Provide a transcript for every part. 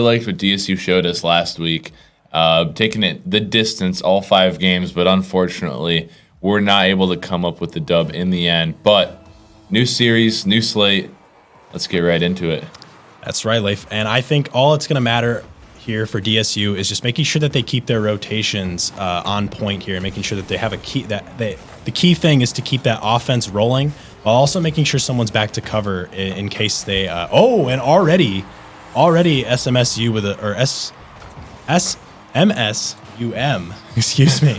liked what DSU showed us last week, taking it the distance all 5 games, but unfortunately, we're not able to come up with the dub in the end. But new series, new slate. Let's get right into it. That's right, Leif. And I think all it's going to matter here for DSU is just making sure that they keep their rotations on point here, making sure that they have a key. The key thing is to keep that offense rolling, while also making sure someone's back to cover in case they. And already SMSU with MSUM. Excuse me,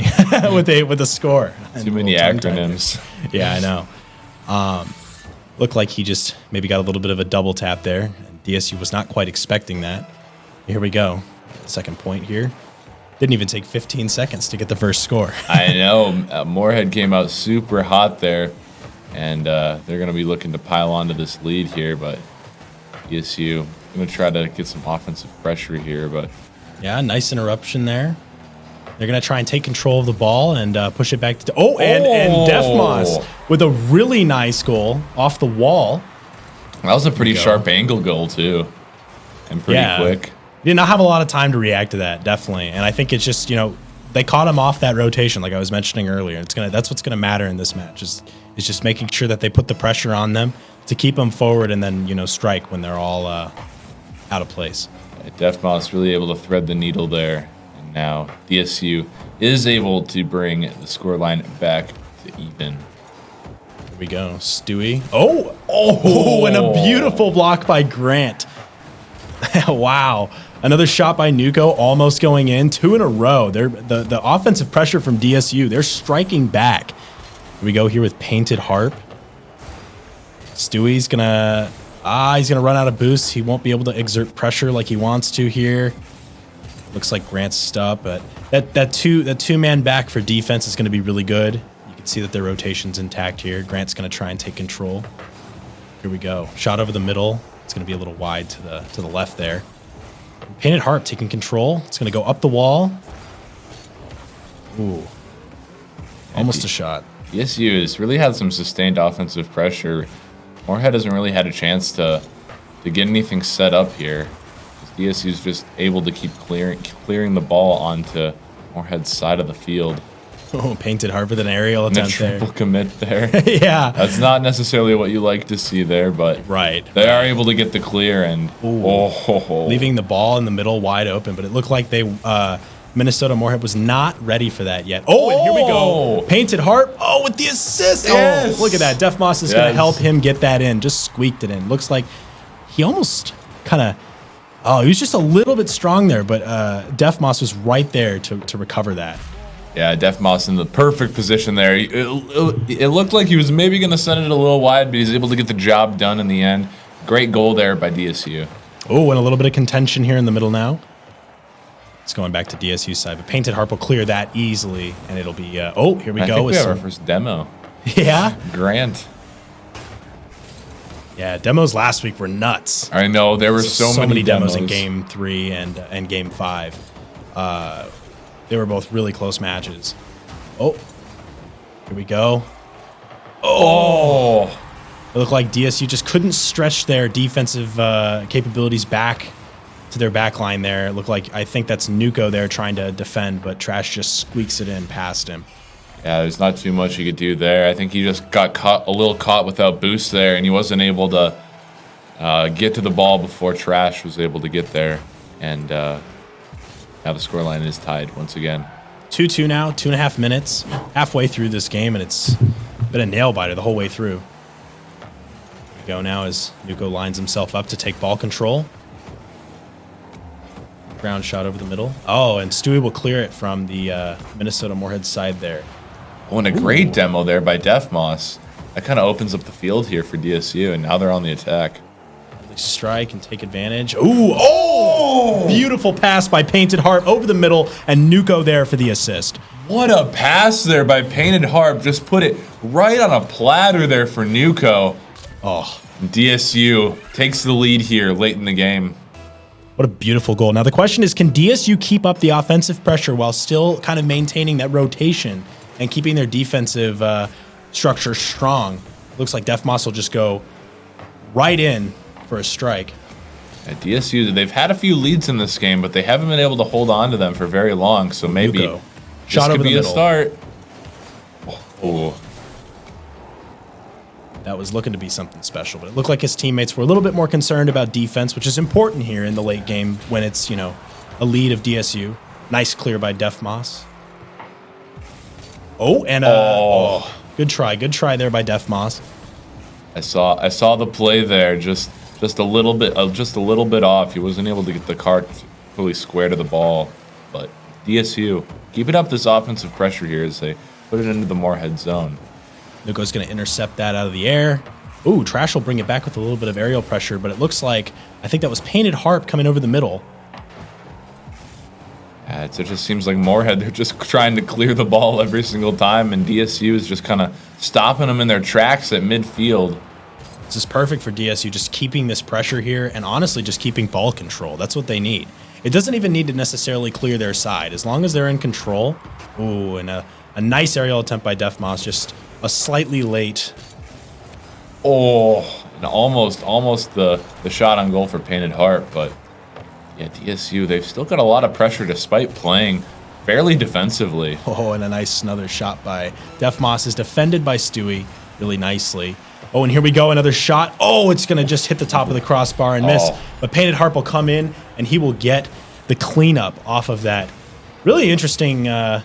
with a score. Too many acronyms. Yeah, I know. Looked like he just maybe got a little bit of a double tap there. DSU was not quite expecting that. Here we go. Second point here. Didn't even take 15 seconds to get the first score. I know. Moorhead came out super hot there, and they're going to be looking to pile onto this lead here, but DSU going to try to get some offensive pressure here. But yeah, nice interruption there. They're going to try and take control of the ball and push it back to... And Defmoss with a really nice goal off the wall. That was a pretty sharp angle goal, too, and pretty quick. Did not have a lot of time to react to that, definitely. And I think it's just, they caught him off that rotation, like I was mentioning earlier. That's what's going to matter in this match, is just making sure that they put the pressure on them to keep them forward and then, strike when they're all out of place. Defmoss really able to thread the needle there. And now DSU is able to bring the scoreline back to even. Here we go. Stewie. And a beautiful block by Grant. Wow. Another shot by Nuko, almost going in. 2 in a row. The offensive pressure from DSU, they're striking back. Here we go here with Painted Harp. Stewie's gonna he's gonna run out of boosts. He won't be able to exert pressure like he wants to here. Looks like Grant's stuck, but that two-man back for defense is gonna be really good. You can see that their rotation's intact here. Grant's gonna try and take control. Here we go. Shot over the middle. It's going to be a little wide to the left there. Painted Harp taking control. It's going to go up the wall. Ooh. Almost a shot. DSU has really had some sustained offensive pressure. Moorhead hasn't really had a chance to get anything set up here. DSU's just able to keep clearing the ball onto Moorhead's side of the field. Oh, Painted Harp with an aerial attempt there. Triple commit there. Yeah. That's not necessarily what you like to see there, but they are able to get the clear and leaving the ball in the middle wide open, but it looked like Minnesota Moorhead was not ready for that yet. And here we go. Painted Harp. With the assist. Yes. Look at that. Defmoss is going to help him get that in. Just squeaked it in. Looks like he almost kind of... he was just a little bit strong there, but Defmoss was right there to recover that. Yeah, Defmoss in the perfect position there. It looked like he was maybe going to send it a little wide, but he's able to get the job done in the end. Great goal there by DSU. And a little bit of contention here in the middle now. It's going back to DSU's side, but Painted Harp will clear that easily, and it'll be... here we go. I think we have our first demo. Yeah? Grant. Yeah, demos last week were nuts. I know, there were so many demos in Game 3 and Game 5. They were both really close matches. Here we go. It looked like DSU just couldn't stretch their defensive capabilities back to their back line there. It looked like, I think that's Nuko there trying to defend, but Trash just squeaks it in past him. Yeah, there's not too much he could do there. I think he just got a little caught without boost there, and he wasn't able to get to the ball before Trash was able to get there. And now the scoreline is tied once again. 2-2 now, 2.5 minutes, halfway through this game, and it's been a nail-biter the whole way through. Here we go now as Nuko lines himself up to take ball control. Ground shot over the middle. And Stewie will clear it from the Minnesota Moorhead side there. And a great demo there by Defmoss. That kind of opens up the field here for DSU, and now they're on the attack. They strike and take advantage. Beautiful pass by Painted Harp over the middle, and Nuko there for the assist. What a pass there by Painted Harp. Just put it right on a platter there for Nuko. DSU takes the lead here late in the game. What a beautiful goal. Now the question is, can DSU keep up the offensive pressure while still kind of maintaining that rotation and keeping their defensive structure strong? Looks like Defmoss will just go right in for a strike. At DSU, they've had a few leads in this game, but they haven't been able to hold on to them for very long. So maybe Nuko. this Shot could over the be a middle. start. Oh. That was looking to be something special, but it looked like his teammates were a little bit more concerned about defense, which is important here in the late game when it's, you know, a lead of DSU. Nice clear by Defmoss. Oh, and good try there by Defmoss. I saw the play there, just a little bit off. He wasn't able to get the cart fully square to the ball, but DSU keeping up this offensive pressure here as they put it into the Moorhead zone. Nuko's going to intercept that out of the air. Ooh, Trash will bring it back with a little bit of aerial pressure, but it looks like, I think that was Painted Harp coming over the middle. Yeah, it just seems like Moorhead, they're just trying to clear the ball every single time, and DSU is just kind of stopping them in their tracks at midfield. This is perfect for DSU, just keeping this pressure here, and honestly just keeping ball control. That's what they need. It doesn't even need to necessarily clear their side. As long as they're in control. Ooh, and a nice aerial attempt by Defmoss, just a slightly late. Oh, and almost the shot on goal for Painted Harp, but yeah, DSU, they've still got a lot of pressure despite playing fairly defensively. Oh, and a nice another shot by Defmoss is defended by Stewie really nicely. Oh, and here we go, another shot. Oh, it's going to just hit the top of the crossbar and miss. But Painted Harp will come in, and he will get the cleanup off of that. Really interesting, yeah,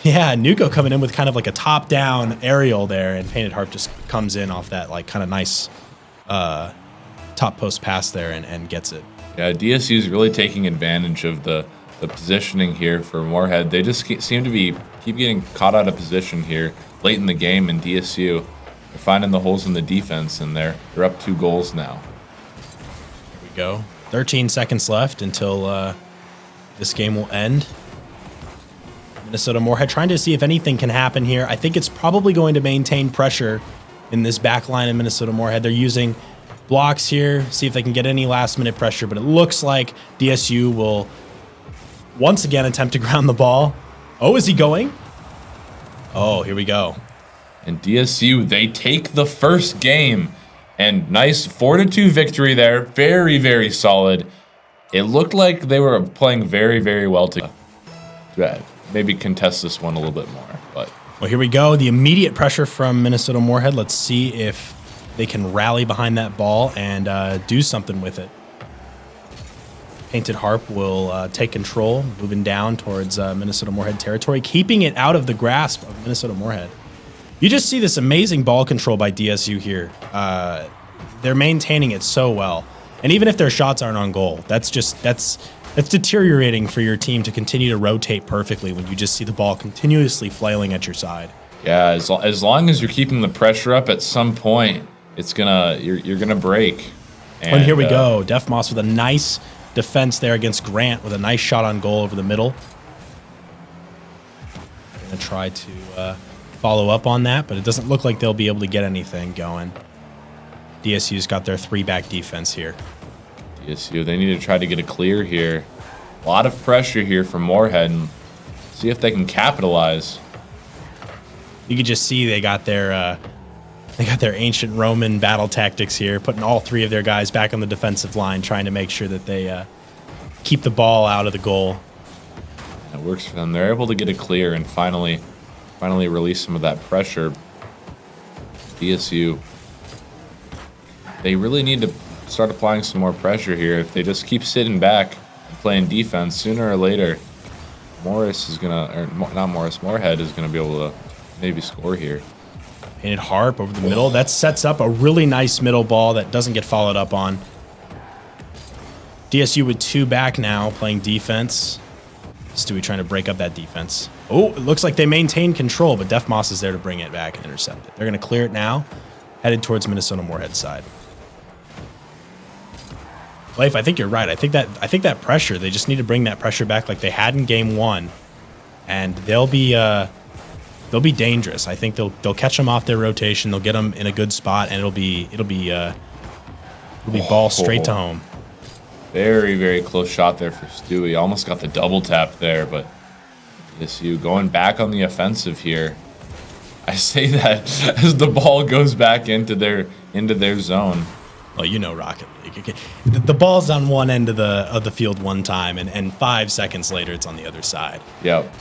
Nuko coming in with kind of like a top-down aerial there, and Painted Harp just comes in off that like kind of nice top post pass there and gets it. Yeah, DSU is really taking advantage of the positioning here for Moorhead. They just seem to keep getting caught out of position here late in the game, and DSU, they're finding the holes in the defense, and they're up 2 goals now. Here we go. 13 seconds left until this game will end. Minnesota Moorhead trying to see if anything can happen here. I think it's probably going to maintain pressure in this back line of Minnesota Moorhead. They're using blocks here, see if they can get any last-minute pressure, but it looks like DSU will once again attempt to ground the ball. Oh, is he going? Oh, here we go. And DSU, they take the first game. And nice 4-2 victory there. Very, very solid. It looked like they were playing very, very well together. Maybe contest this one a little bit more. But well, here we go. The immediate pressure from Minnesota Moorhead. Let's see if they can rally behind that ball and do something with it. Painted Harp will take control, moving down towards Minnesota Moorhead territory, keeping it out of the grasp of Minnesota Moorhead. You just see this amazing ball control by DSU here. They're maintaining it so well. And even if their shots aren't on goal, that's deteriorating for your team to continue to rotate perfectly when you just see the ball continuously flailing at your side. Yeah, as long as you're keeping the pressure up, at some point you're gonna break. And here we go. Defmoss with a nice defense there against Grant with a nice shot on goal over the middle. Gonna try to follow up on that, but it doesn't look like they'll be able to get anything going. DSU's got their 3-back defense here. DSU, they need to try to get a clear here. A lot of pressure here from Moorhead, and see if they can capitalize. You can just see they got their ancient Roman battle tactics here, putting all 3 of their guys back on the defensive line, trying to make sure that they keep the ball out of the goal. It works for them. They're able to get a clear and finally release some of that pressure. DSU, they really need to start applying some more pressure here. If they just keep sitting back and playing defense, sooner or later, Moorhead is gonna be able to maybe score here. Painted Harp over the middle. That sets up a really nice middle ball that doesn't get followed up on. DSU with 2 back now, playing defense. Stewie trying to break up that defense. Oh, it looks like they maintain control, but Defmoss is there to bring it back and intercept it. They're going to clear it now, headed towards Minnesota Moorhead's side. Leif, I think you're right. I think that pressure, they just need to bring that pressure back like they had in game 1, and they'll be dangerous. I think they'll catch them off their rotation. They'll get them in a good spot, and it'll be ball straight to home. Very, very close shot there for Stewie. Almost got the double tap there, but DSU going back on the offensive here. I say that as the ball goes back into their zone. Well, you know Rocket League. Okay. The ball's on one end of the field one time, and 5 seconds later, it's on the other side. Yep.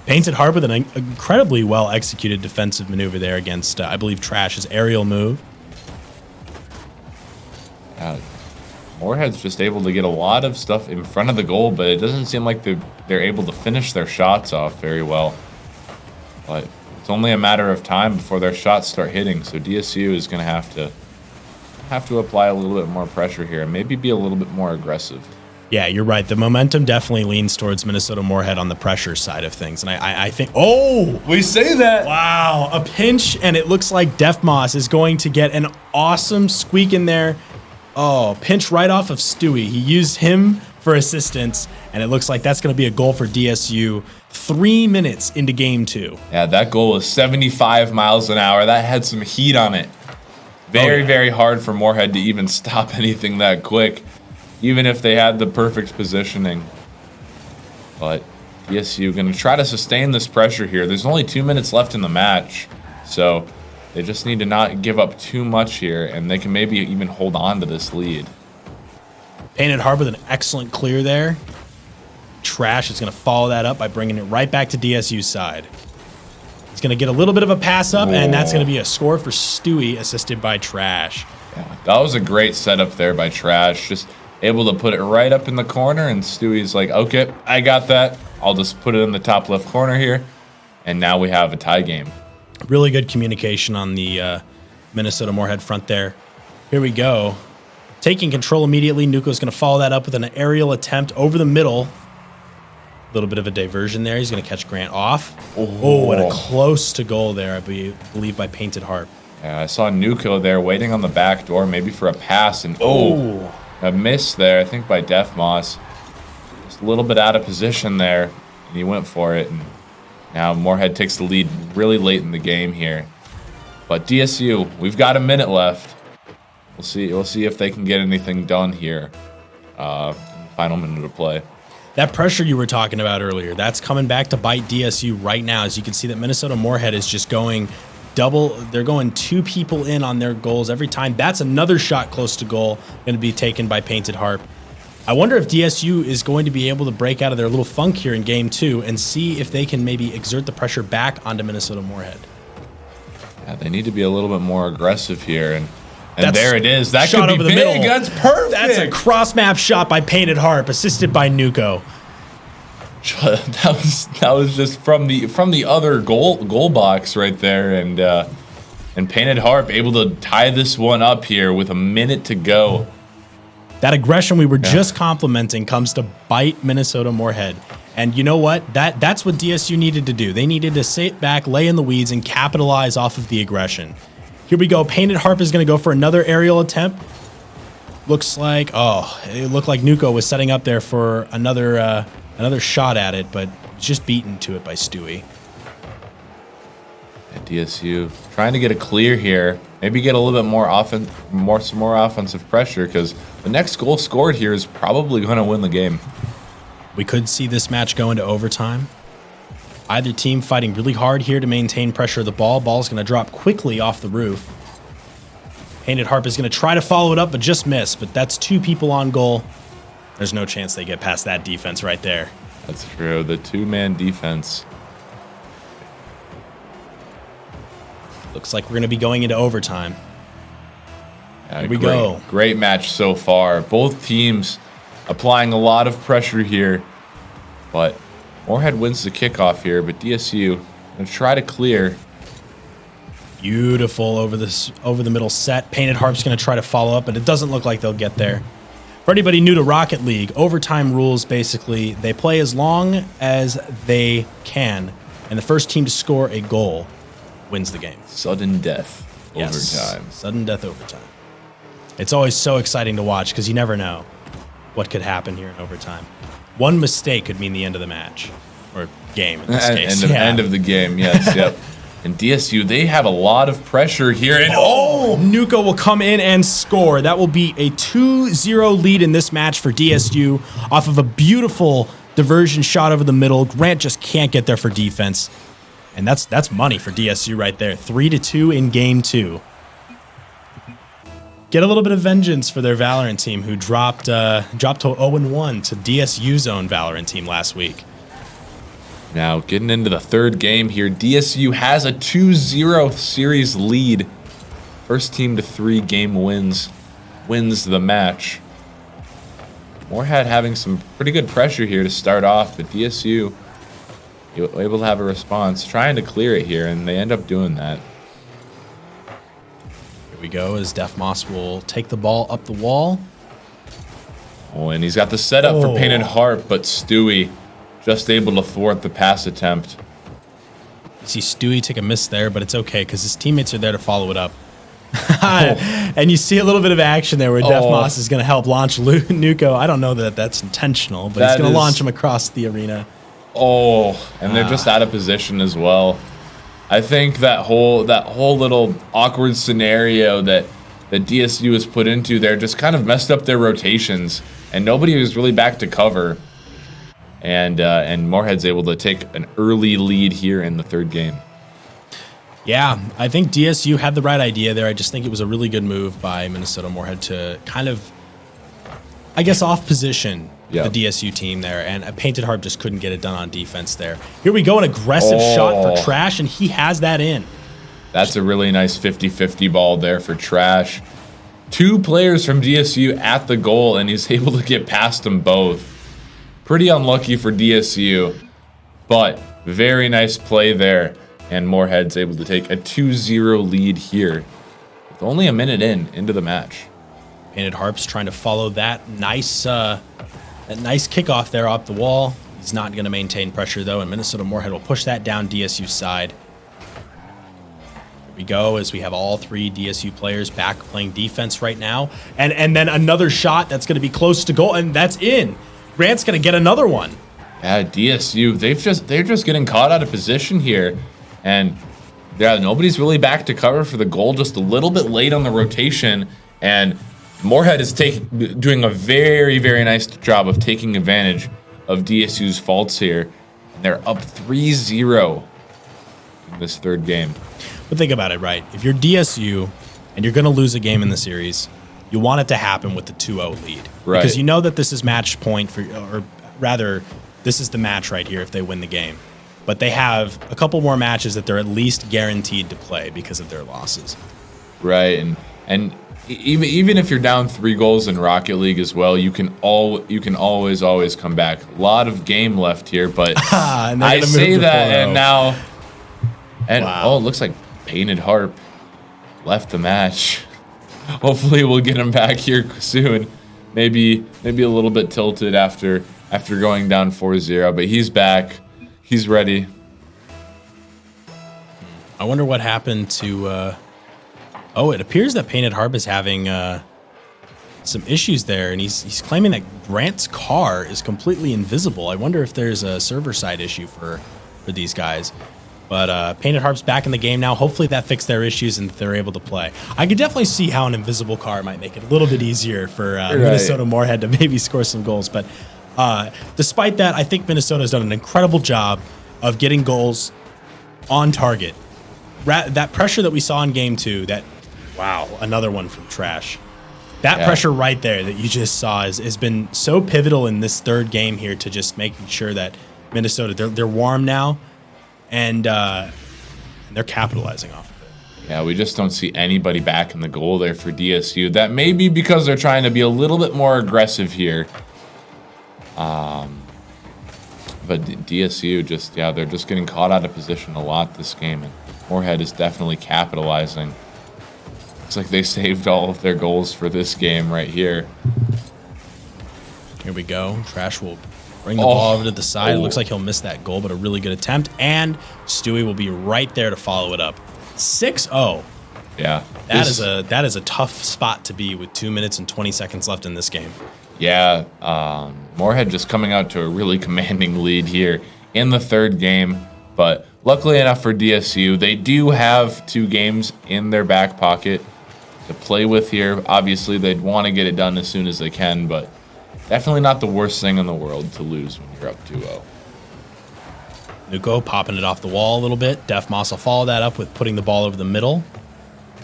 Painted Harp with an incredibly well-executed defensive maneuver there against, I believe, Trash's aerial move. Moorhead's just able to get a lot of stuff in front of the goal, but it doesn't seem like they're able to finish their shots off very well. But it's only a matter of time before their shots start hitting, so DSU is going to have to apply a little bit more pressure here and maybe be a little bit more aggressive. Yeah, you're right. The momentum definitely leans towards Minnesota Moorhead on the pressure side of things. And I think, oh! We say that! Wow, a pinch, and it looks like Defmoss is going to get an awesome squeak in there. Oh, pinch right off of Stewie. He used him for assistance, and it looks like that's going to be a goal for DSU 3 minutes into game 2. Yeah, that goal was 75 miles an hour. That had some heat on it. Very hard for Moorhead to even stop anything that quick, even if they had the perfect positioning. But DSU going to try to sustain this pressure here. There's only 2 minutes left in the match, so they just need to not give up too much here, and they can maybe even hold on to this lead. Painted Harp with an excellent clear there. Trash is going to follow that up by bringing it right back to DSU's side. He's going to get a little bit of a pass up, and that's going to be a score for Stewie, assisted by Trash. Yeah, that was a great setup there by Trash. Just able to put it right up in the corner, and Stewie's like, okay, I got that. I'll just put it in the top left corner here, and now we have a tie game. Really good communication on the Minnesota Moorhead front there. Here we go. Taking control immediately. Nuko's going to follow that up with an aerial attempt over the middle. A little bit of a diversion there. He's going to catch Grant off. Oh, and a close to goal there, I believe, by Painted Harp. Yeah, I saw Nuko there waiting on the back door, maybe for a pass, and a miss there, I think, by Defmoss. Just a little bit out of position there, and he went for it, and now Moorhead takes the lead really late in the game here. But DSU, we've got a minute left. We'll see if they can get anything done here in the final minute of play. That pressure you were talking about earlier, that's coming back to bite DSU right now. As you can see that Minnesota Moorhead is just going double. They're going 2 people in on their goals every time. That's another shot close to goal going to be taken by Painted Harp. I wonder if DSU is going to be able to break out of their little funk here in game 2 and see if they can maybe exert the pressure back onto Minnesota Moorhead. Yeah, they need to be a little bit more aggressive here, and there it is. That shot could be over the big. middle. That's perfect. That's a cross-map shot by Painted Harp, assisted by Nuko. That was just from the other goal box right there, and Painted Harp able to tie this one up here with a minute to go. That aggression we were just complimenting comes to bite Minnesota Moorhead. And you know what? That's what DSU needed to do. They needed to sit back, lay in the weeds, and capitalize off of the aggression. Here we go. Painted Harp is going to go for another aerial attempt. Looks like, it looked like Nuko was setting up there for another shot at it, but just beaten to it by Stewie. At DSU trying to get a clear here. Maybe get a little bit some more offensive pressure, because the next goal scored here is probably going to win the game. We could see this match go into overtime. Either team fighting really hard here to maintain pressure of the ball. Ball's going to drop quickly off the roof. Painted Harp is going to try to follow it up, but just miss. But that's 2 people on goal. There's no chance they get past that defense right there. That's true. The 2-man defense. Looks like we're going to be going into overtime. Yeah, Here we go. Great match so far. Both teams applying a lot of pressure here. But Moorhead wins the kickoff here, but DSU going to try to clear. Beautiful over the middle set. Painted Harp's going to try to follow up, but it doesn't look like they'll get there. For anybody new to Rocket League, overtime rules, basically, they play as long as they can, and the first team to score a goal wins the game. Sudden death overtime. Sudden death overtime. It's always so exciting to watch because you never know what could happen here in overtime. One mistake could mean the end of the match, or game in this case. End of the game, yes, yep. And DSU, they have a lot of pressure here. And Nuko will come in and score. That will be a 2-0 lead in this match for DSU off of a beautiful diversion shot over the middle. Grant just can't get there for defense. And that's money for DSU right there. 3-2 in game 2. get a little bit of vengeance for their Valorant team who dropped to 0-1 to DSU's own Valorant team last week. Now, getting into the third game here, DSU has a 2-0 series lead. First team to 3 game wins the match. Moorhead having some pretty good pressure here to start off, but DSU able to have a response, trying to clear it here, and they end up doing that. Here we go, as Def Moss will take the ball up the wall. Oh, and he's got the setup for Painted Harp, but Stewie just able to thwart the pass attempt. You see Stewie take a miss there, but it's okay because his teammates are there to follow it up. And you see a little bit of action there where Def Moss is going to help launch Nuko. I don't know that that's intentional, but he's going to launch him across the arena. Oh, and they're just out of position as well. I think that whole little awkward scenario that DSU was put into there just kind of messed up their rotations, and nobody was really back to cover. And Moorhead's able to take an early lead here in the third game. Yeah, I think DSU had the right idea there. I just think it was a really good move by Minnesota Moorhead to kind of, I guess, off position the DSU team there. And a Painted Harp just couldn't get it done on defense there. Here we go, an aggressive shot for Trash, and he has that in. That's a really nice 50-50 ball there for Trash. 2 players from DSU at the goal, and he's able to get past them both. Pretty unlucky for DSU, but very nice play there. And Moorhead's able to take a 2-0 lead here with only a minute into the match. Painted Harp's trying to follow that nice kickoff there off the wall. He's not going to maintain pressure, though, and Minnesota Moorhead will push that down DSU's side. Here we go as we have all 3 DSU players back playing defense right now. And then another shot that's going to be close to goal, and that's in. Grant's going to get another one. Yeah, DSU, they're just getting caught out of position here. And yeah, nobody's really back to cover for the goal, just a little bit late on the rotation. And Moorhead is doing a very, very nice job of taking advantage of DSU's faults here. And they're up 3-0 in this third game. But think about it, right? If you're DSU and you're going to lose a game in the series, you want it to happen with the 2-0 lead. Right. Because you know that this is match point for, or rather, this is the match right here if they win the game. But they have a couple more matches that they're at least guaranteed to play because of their losses. Right, and even if you're down 3 goals in Rocket League as well, you can always come back. A lot of game left here, but I say that, and now, wow. It looks like Painted Harp left the match. Hopefully, we'll get him back here soon. Maybe a little bit tilted after going down 4-0, but he's back. He's ready. I wonder what happened to... it appears that Painted Harp is having some issues there, and he's claiming that Grant's car is completely invisible. I wonder if there's a server-side issue for these guys. But Painted Harp's back in the game now. Hopefully that fixed their issues and they're able to play. I could definitely see how an invisible car might make it a little bit easier for Minnesota Moorhead to maybe score some goals. But despite that, I think Minnesota's done an incredible job of getting goals on target. That pressure that we saw in game 2, another one from Trash. That pressure right there that you just saw has been so pivotal in this third game here to just making sure that Minnesota, they're warm now, and they're capitalizing off of it. Yeah, we just don't see anybody back in the goal there for DSU. That may be because they're trying to be a little bit more aggressive here. But DSU they're just getting caught out of position a lot this game, and Moorhead is definitely capitalizing. Looks like they saved all of their goals for this game right here. Here we go. Trash will bring the ball over to the side. It looks like he'll miss that goal, but a really good attempt. And Stewie will be right there to follow it up. 6-0. Yeah. That is a tough spot to be with 2 minutes and 20 seconds left in this game. Yeah. Moorhead just coming out to a really commanding lead here in the third game. But luckily enough for DSU, they do have 2 games in their back pocket to play with here. Obviously, they'd want to get it done as soon as they can, but definitely not the worst thing in the world to lose when you're up 2-0. Nuko popping it off the wall a little bit. Def Moss will follow that up with putting the ball over the middle.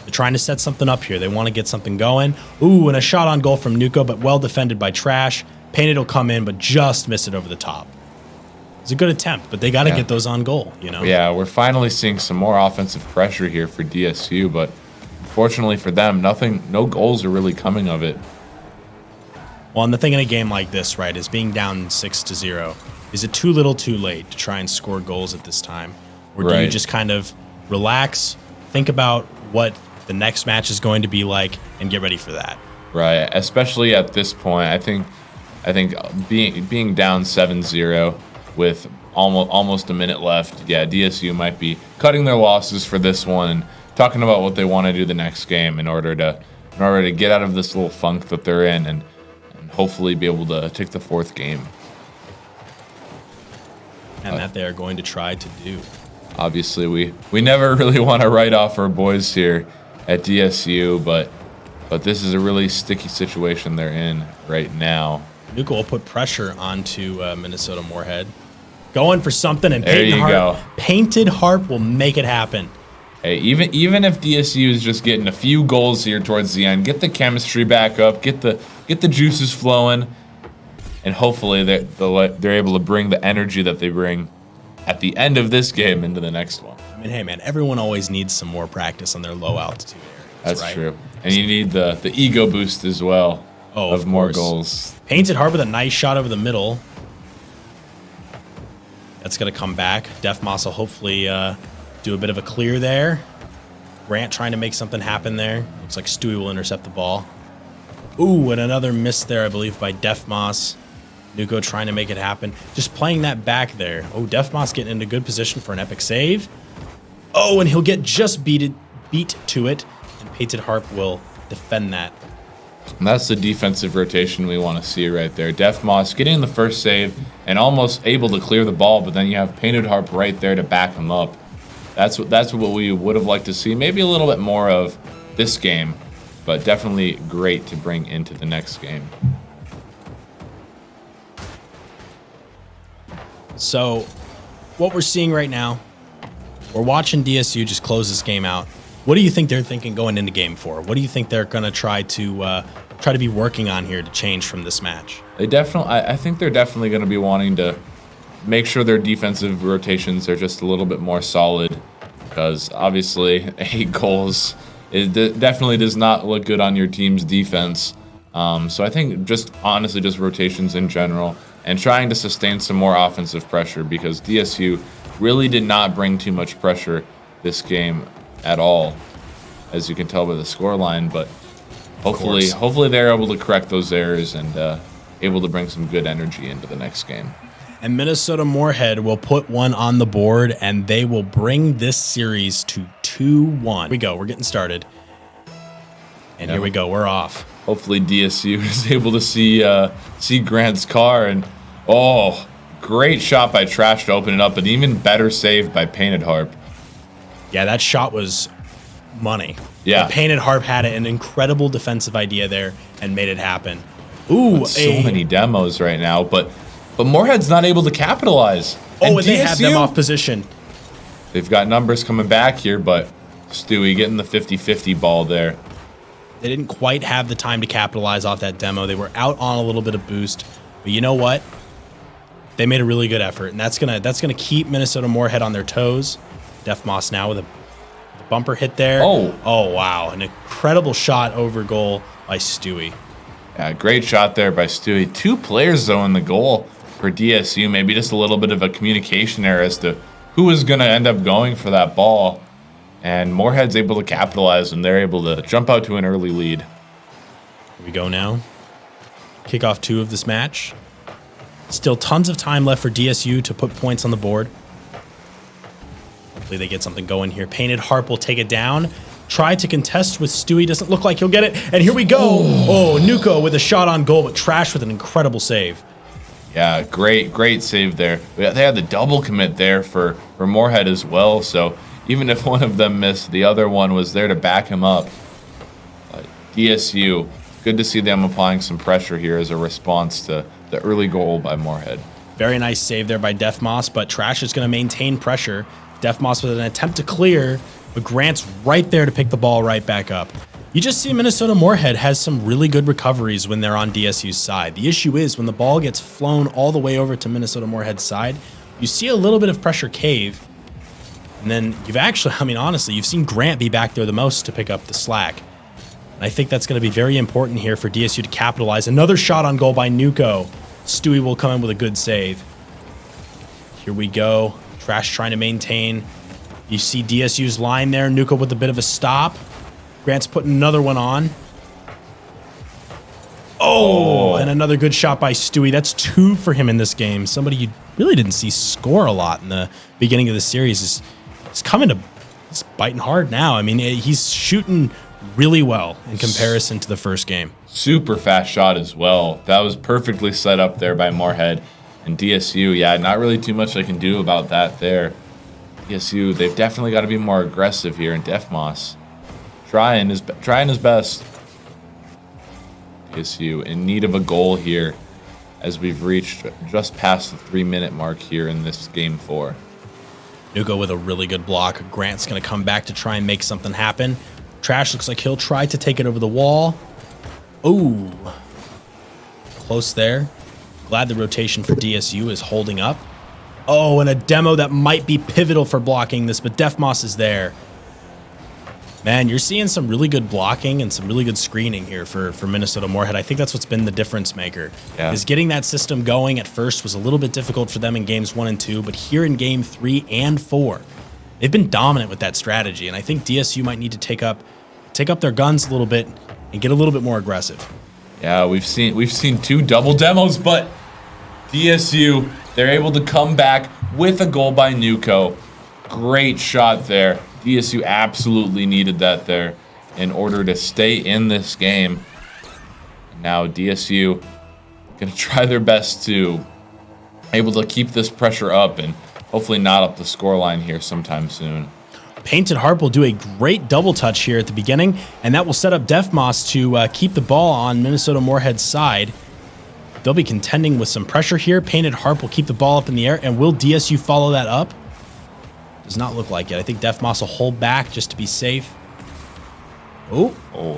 They're trying to set something up here. They want to get something going. Ooh, and a shot on goal from Nuko, but well defended by Trash. Painted will come in, but just missed it over the top. It's a good attempt, but they got to get those on goal, you know? Yeah, we're finally seeing some more offensive pressure here for DSU, but unfortunately for them, no goals are really coming of it. Well, and the thing in a game like this, right, is being down 6-0. Is it too little too late to try and score goals at this time? Or do you just kind of relax, think about what the next match is going to be like, and get ready for that? Right, especially at this point, I think being down 7-0 with almost a minute left, yeah, DSU might be cutting their losses for this one and talking about what they want to do the next game in order to get out of this little funk that they're in and hopefully be able to take the fourth game. And that they are going to try to do. Obviously, we never really want to write off our boys here at DSU, but this is a really sticky situation they're in right now. Nuka will put pressure onto Minnesota Moorhead. Going for something, and there you go. Painted Harp will make it happen. Hey, even if DSU is just getting a few goals here towards the end, get the chemistry back up, get the juices flowing, and hopefully they're able to bring the energy that they bring at the end of this game into the next one. I mean, hey man, everyone always needs some more practice on their low altitude areas. That's true, and you need the ego boost as well. Of more goals. Painted Harp with a nice shot over the middle. That's going to come back. Def Moss will hopefully do a bit of a clear there. Grant trying to make something happen there. Looks like Stewie will intercept the ball. Ooh, and another miss there, I believe, by Def Moss. Nuko trying to make it happen. Just playing that back there. Oh, Def Moss getting into good position for an epic save. Oh, and he'll get just beat to it. And Painted Harp will defend that. And that's the defensive rotation we want to see right there. Def Moss getting the first save and almost able to clear the ball, but then you have Painted Harp right there to back him up. That's what we would have liked to see. Maybe a little bit more of this game, but definitely great to bring into the next game. So what we're seeing right now, we're watching DSU just close this game out. What do you think they're thinking going into game 4? What do you think they're going to try to be working on here to change from this match? I think they're definitely going to be wanting to make sure their defensive rotations are just a little bit more solid, because obviously 8 goals definitely does not look good on your team's defense. So I think honestly just rotations in general and trying to sustain some more offensive pressure, because DSU really did not bring too much pressure this game at all, as you can tell by the scoreline. But hopefully they're able to correct those errors and able to bring some good energy into the next game. And Minnesota Moorhead will put one on the board, and they will bring this series to 2-1. Here we go. We're getting started. And here we go. We're off. Hopefully DSU is able to see Grant's car, and great shot by Trash to open it up, but even better save by Painted Harp. Yeah, that shot was money. Yeah. But Painted Harp had an incredible defensive idea there and made it happen. Ooh, so many demos right now, but Moorhead's not able to capitalize. And they have them off position. They've got numbers coming back here, but Stewie getting the 50-50 ball there. They didn't quite have the time to capitalize off that demo. They were out on a little bit of boost, but you know what? They made a really good effort, and that's gonna keep Minnesota Moorhead on their toes. Def Moss now with a bumper hit there. Oh wow, an incredible shot over goal by Stewie. Yeah, great shot there by Stewie. 2 players though in the goal for DSU. Maybe just a little bit of a communication error as to who is going to end up going for that ball. And Moorhead's able to capitalize, and they're able to jump out to an early lead. Here we go now. Kickoff 2 of this match. Still tons of time left for DSU to put points on the board. Hopefully they get something going here. Painted Harp will take it down. Try to contest with Stewie. Doesn't look like he'll get it. And here we go. Oh, Nuko with a shot on goal, but Trash with an incredible save. Yeah, great save there. They had the double commit there for Moorhead as well. So even if one of them missed, the other one was there to back him up. DSU, good to see them applying some pressure here as a response to the early goal by Moorhead. Very nice save there by Def Moss, but Trash is going to maintain pressure. Def Moss with an attempt to clear, But Grant's right there to pick the ball right back up. You just see Minnesota Moorhead has some really good recoveries when they're on DSU's side. The issue is when the ball gets flown all the way over to Minnesota Moorhead's side, you see a little bit of pressure cave. And then you've actually, I mean, honestly, you've seen Grant be back there the most to pick up the slack. And I think that's going to be very important here for DSU to capitalize. Another shot on goal by Nuko. Stewie will come in with a good save. Here we go. Trash trying to maintain. You see DSU's line there. Nuko with a bit of a stop. Grant's putting another one on. Oh, and another good shot by Stewie. That's 2 for him in this game. Somebody you really didn't see score a lot in the beginning of the series is coming to, he's biting hard now. I mean, he's shooting really well in comparison to the first game. Super fast shot as well. That was perfectly set up there by Moorhead. And DSU, yeah, not really too much I can do about that there. DSU, they've definitely got to be more aggressive here, and Defmoss trying his best. DSU in need of a goal here as we've reached just past the 3-minute mark here in this game 4. Nuko with a really good block. Grant's going to come back to try and make something happen. Trash looks like he'll try to take it over the wall. Ooh. Close there. Glad the rotation for DSU is holding up. Oh, and a demo that might be pivotal for blocking this, but Defmoss is there. Man, you're seeing some really good blocking and some really good screening here for Minnesota Moorhead. I think that's what's been the difference maker. Yeah. Is getting that system going at first was a little bit difficult for them in games 1 and 2, but here in game 3 and 4, they've been dominant with that strategy, and I think DSU might need to take up their guns a little bit and get a little bit more aggressive. Yeah, we've seen 2 double demos, but DSU, they're able to come back with a goal by Nuko. Great shot there. DSU absolutely needed that there in order to stay in this game. Now DSU going to try their best to able to keep this pressure up and hopefully not up the scoreline here sometime soon. Painted Harp will do a great double touch here at the beginning, and that will set up Defmoss to keep the ball on Minnesota Moorhead's side. They'll be contending with some pressure here. Painted Harp will keep the ball up in the air, and will DSU follow that up? Does not look like it. I think Defmoss will hold back just to be safe. Oh,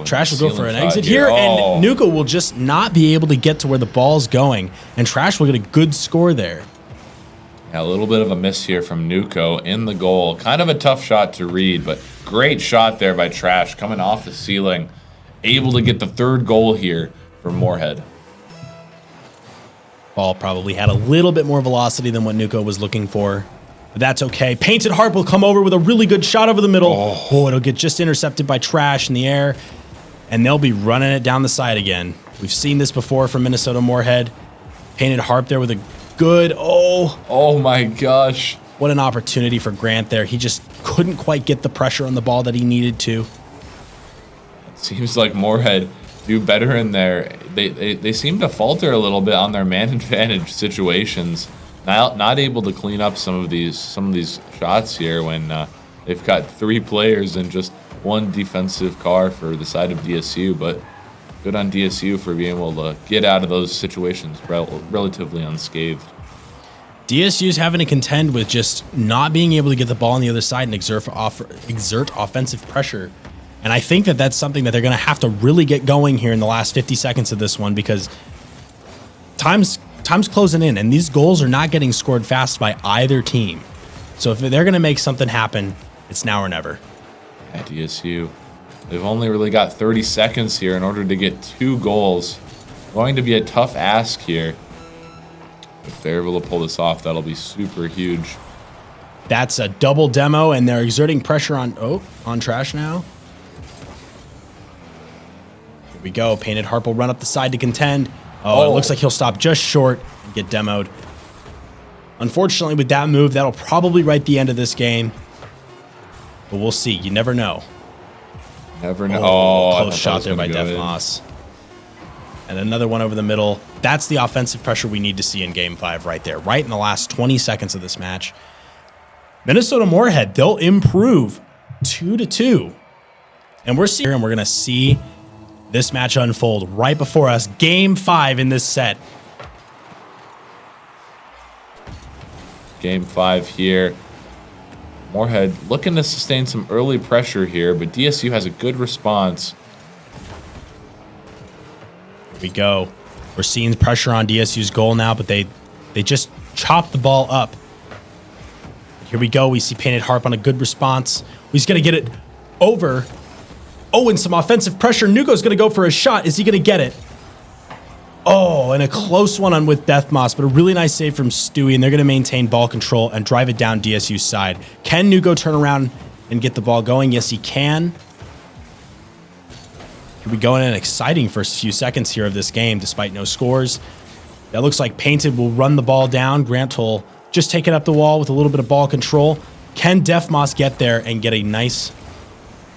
Trash will go for an exit here, and Nuko will just not be able to get to where the ball's going, and Trash will get a good score there. Yeah, a little bit of a miss here from Nuko in the goal. Kind of a tough shot to read, but great shot there by Trash coming off the ceiling. Able to get the 3rd goal here for Moorhead. Ball probably had a little bit more velocity than what Nuko was looking for. But that's okay. Painted Harp will come over with a really good shot over the middle. Oh, it'll get just intercepted by Trash in the air. And they'll be running it down the side again. We've seen this before from Minnesota Moorhead. Painted Harp there with a good, oh my gosh. What an opportunity for Grant there. He just couldn't quite get the pressure on the ball that he needed to. It seems like Moorhead do better in there. They seem to falter a little bit on their man advantage situations. Not able to clean up some of these shots here when they've got 3 players and just 1 defensive car for the side of DSU, but good on DSU for being able to get out of those situations relatively unscathed. DSU's having to contend with just not being able to get the ball on the other side and exert offensive pressure. And I think that that's something that they're going to have to really get going here in the last 50 seconds of this one, because time's closing in, and these goals are not getting scored fast by either team. So if they're going to make something happen, it's now or never. At DSU, they've only really got 30 seconds here in order to get 2 goals. Going to be a tough ask here. If they're able to pull this off, that'll be super huge. That's a double demo, and they're exerting pressure on Trash now. Here we go. Painted Harp will run up the side to contend. Oh, it looks like he'll stop just short and get demoed. Unfortunately, with that move, that'll probably write the end of this game. But we'll see. You never know. Never know. Close shot there by Defmoss. And another one over the middle. That's the offensive pressure we need to see in Game 5 right there. Right in the last 20 seconds of this match. Minnesota Moorhead, they'll improve 2-2. And we're going to see this match unfold right before us. Game 5 in this set. Game 5 here. Moorhead looking to sustain some early pressure here, but DSU has a good response. Here we go. We're seeing pressure on DSU's goal now, but they just chop the ball up. Here we go. We see Painted Harp on a good response. He's going to get it over. Oh, and some offensive pressure. Nugo's going to go for a shot. Is he going to get it? Oh, and a close one on with Death Moss, but a really nice save from Stewie, and they're going to maintain ball control and drive it down DSU's side. Can Nugo turn around and get the ball going? Yes, he can. Here we go in an exciting first few seconds here of this game, despite no scores. That looks like Painted will run the ball down. Grant will just take it up the wall with a little bit of ball control. Can Death Moss get there and get a nice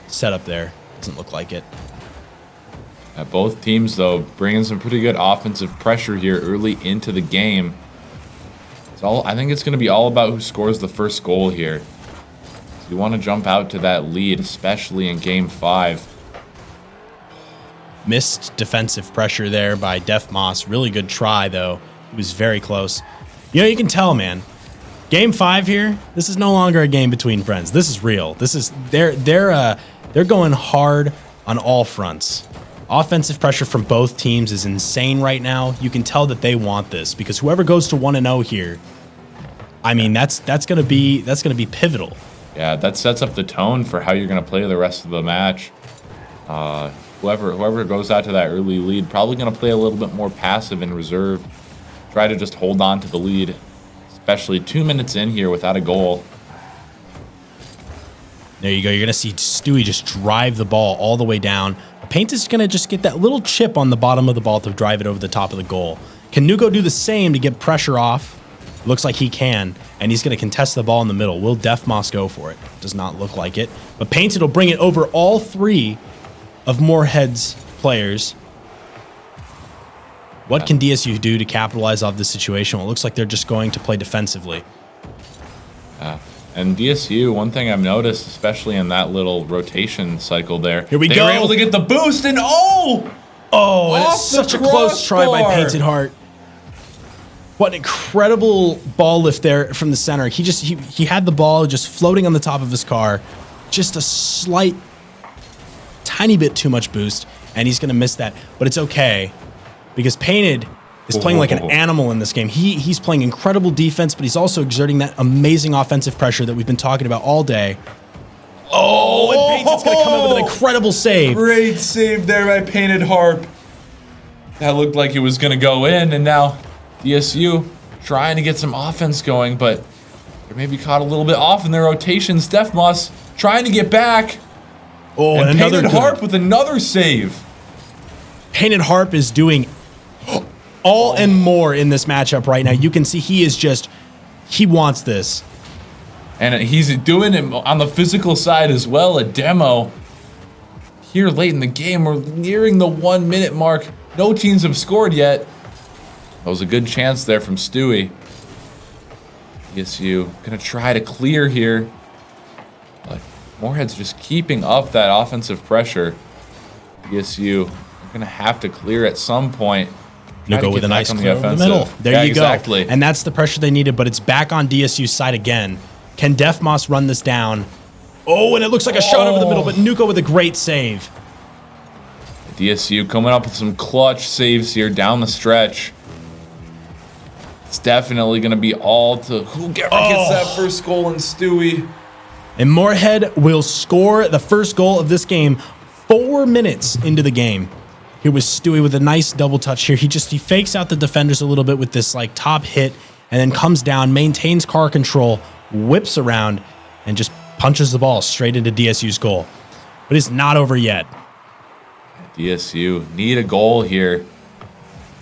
setup there? Doesn't look like it. Both teams, though, bringing some pretty good offensive pressure here early into the game. I think it's going to be all about who scores the first goal here. So you want to jump out to that lead, especially in Game 5. Missed defensive pressure there by Death Moss. Really good try, though. It was very close. You know, you can tell, man. Game 5 here, this is no longer a game between friends. This is real. This is they're going hard on all fronts. Offensive pressure from both teams is insane right now. You can tell that they want this because whoever goes to 1-0 here, I mean, that's going to be pivotal. Yeah, that sets up the tone for how you're going to play the rest of the match. Whoever goes out to that early lead probably going to play a little bit more passive and reserved. Try to just hold on to the lead, especially 2 minutes in here without a goal. There you go. You're going to see Stewie just drive the ball all the way down. Paint is going to just get that little chip on the bottom of the ball to drive it over the top of the goal. Can Nugo do the same to get pressure off? Looks like he can, and he's going to contest the ball in the middle. Will Death Moss go for it? Does not look like it. But Painted will bring it over all three of Moorhead's players. What can DSU do to capitalize off this situation? Well, it looks like they're just going to play defensively. And DSU, one thing I've noticed, especially in that little rotation cycle there, here we go. They were able to get the boost, and and it's such a close try by Painted Heart. What an incredible ball lift there from the center. He had the ball just floating on the top of his car, just a slight, tiny bit too much boost, and he's going to miss that. But it's okay because Painted is playing like an animal in this game. He's playing incredible defense, but he's also exerting that amazing offensive pressure that we've been talking about all day. And Painted's going to come in with an incredible save. Great save there by Painted Harp. That looked like it was going to go in, and now DSU trying to get some offense going, but they're maybe caught a little bit off in their rotations. Death Moss trying to get back. And Painted Harp with another save. Painted Harp is doing all and more in this matchup right now. You can see he wants this. And he's doing it on the physical side as well. A demo here late in the game. We're nearing the 1 minute mark. No teams have scored yet. That was a good chance there from Stewie. DSU gonna try to clear here. But Moorhead's just keeping up that offensive pressure. DSU are gonna have to clear at some point. Nugo with a nice clear over the middle. There you go. Exactly. And that's the pressure they needed, but it's back on DSU's side again. Can Death Moss run this down? And it looks like a shot over the middle, but Nugo with a great save. DSU coming up with some clutch saves here down the stretch. It's definitely going to be all to whoever gets that first goal in Stewie. And Moorhead will score the first goal of this game 4 minutes into the game. Here was Stewie with a nice double touch here. He fakes out the defenders a little bit with this like top hit and then comes down, maintains car control, whips around, and just punches the ball straight into DSU's goal. But it's not over yet. DSU need a goal here.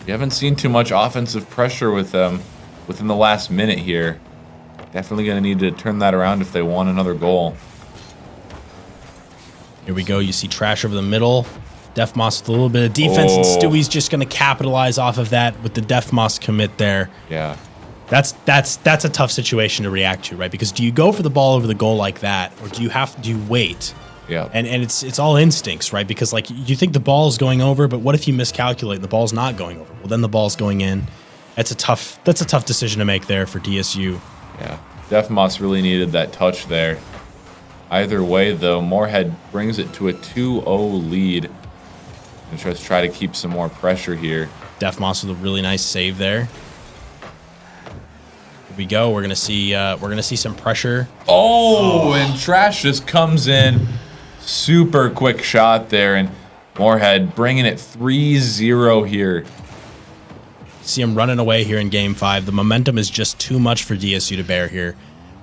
You haven't seen too much offensive pressure with them within the last minute here. Definitely going to need to turn that around if they want another goal. Here we go. You see Trash over the middle. Death Moss with a little bit of defense, and Stewie's just going to capitalize off of that with the Death Moss commit there. Yeah. That's a tough situation to react to, right? Because do you go for the ball over the goal like that, or do you wait? Yeah. And it's all instincts, right? Because like you think the ball's going over, but what if you miscalculate and the ball's not going over? Well, then the ball's going in. That's a tough decision to make there for DSU. Yeah. Defmoss really needed that touch there. Either way, though, Moorhead brings it to a 2-0 lead. And just try to keep some more pressure here. Defmoss with a really nice save there. Here we go. We're gonna see some pressure. Oh, and Trash just comes in. Super quick shot there, and Moorhead bringing it 3-0 here. See him running away here in game 5. The momentum is just too much for DSU to bear here.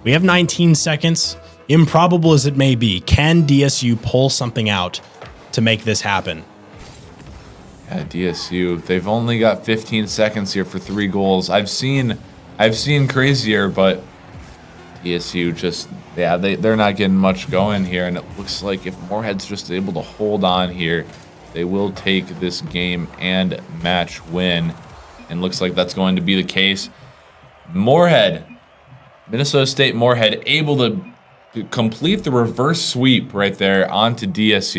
We have 19 seconds. Improbable as it may be, can DSU pull something out to make this happen? Yeah, DSU, they've only got 15 seconds here for 3 goals. I've seen crazier, but DSU just, yeah, they're not getting much going here, and it looks like if Moorhead's just able to hold on here, they will take this game and match win. And looks like that's going to be the case. Moorhead, Minnesota State Moorhead, able to complete the reverse sweep right there onto DSU.